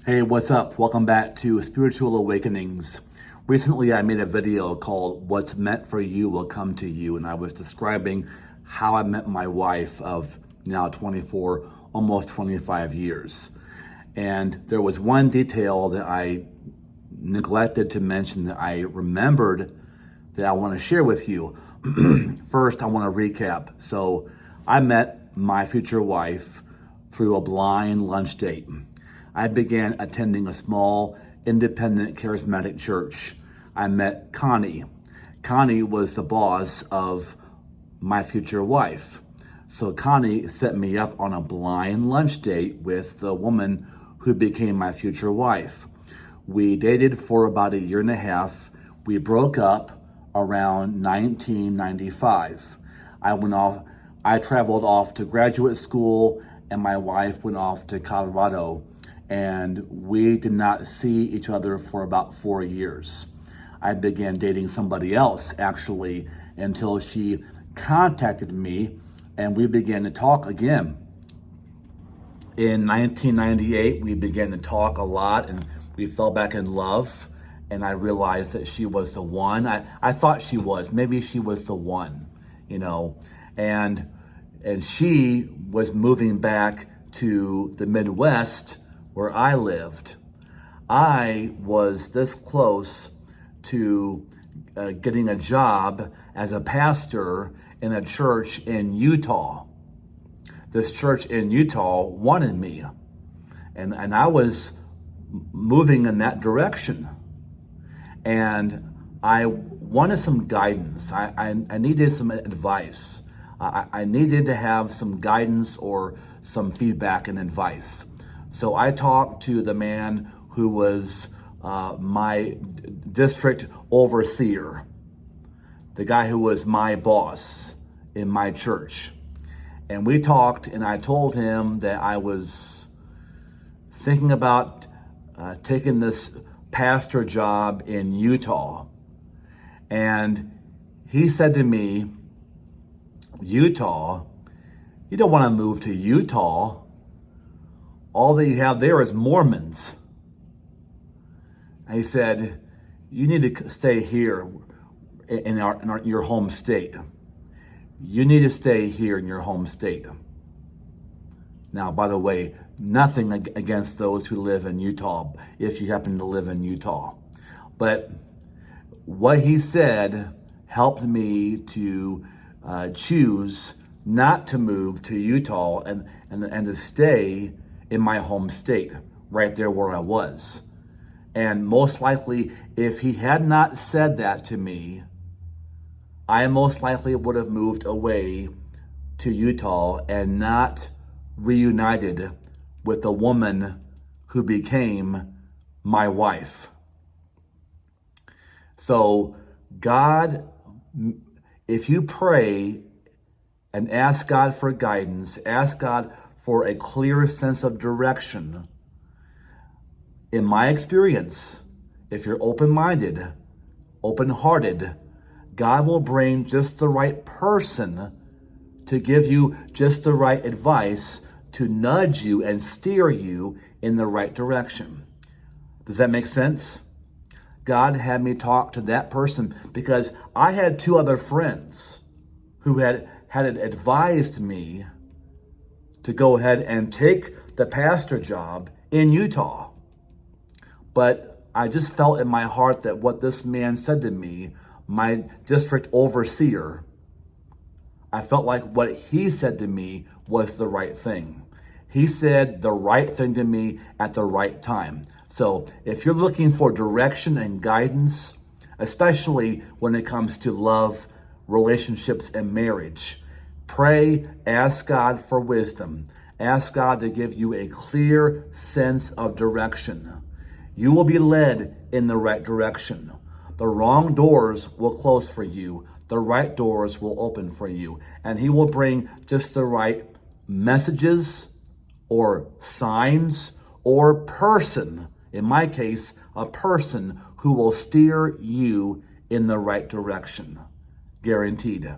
Hey, what's up? Welcome back to Spiritual Awakenings. Recently, I made a video called What's Meant for You Will Come to You, and I was describing how I met my wife of now 24, almost 25 years. And there was one detail that I neglected to mention that I remembered that I want to share with you. First, I want to recap. So I met my future wife through a blind lunch date. I began attending a small, independent, charismatic church. I met Connie. Connie was the boss of my future wife. So Connie set me up on a blind lunch date with the woman who became my future wife. We dated for about 1.5 years. We broke up around 1995. I traveled off to graduate school, and my wife went off to Colorado, and we did not see each other for about 4 years. I began dating somebody else, actually, until she contacted me and we began to talk again. In 1998, we began to talk a lot and we fell back in love, and I realized that she was the one. I thought she was, maybe she was the one, and she was moving back to the Midwest where I lived. I was this close to getting a job as a pastor in a church in Utah. This church in Utah wanted me, and I was moving in that direction. And I wanted some guidance. I needed some advice. I needed to have some guidance or some feedback and advice. So I talked to the man who was my district overseer, the guy who was my boss in my church. And we talked, and I told him that I was thinking about taking this pastor job in Utah. And he said to me, Utah? You don't want to move to Utah. All that you have there is Mormons. And he said, you need to stay here in your home state. You need to stay here in your home state. Now, by the way, nothing against those who live in Utah, if you happen to live in Utah. But what he said helped me to choose not to move to Utah and to stay in my home state, right there where I was. And most likely, if he had not said that to me, I most likely would have moved away to Utah and not reunited with the woman who became my wife. So God, if you pray and ask God for guidance, ask God for a clear sense of direction, in my experience, if you're open-minded, open-hearted, God will bring just the right person to give you just the right advice to nudge you and steer you in the right direction. Does that make sense? God had me talk to that person because I had 2 other friends who had advised me to go ahead and take the pastor job in Utah. But I just felt in my heart that what this man said to me, my district overseer, I felt like what he said to me was the right thing. He said the right thing to me at the right time. So if you're looking for direction and guidance, especially when it comes to love, relationships, and marriage, pray, ask God for wisdom. Ask God to give you a clear sense of direction. You will be led in the right direction. The wrong doors will close for you. The right doors will open for you. And he will bring just the right messages or signs or person, in my case, a person who will steer you in the right direction. Guaranteed.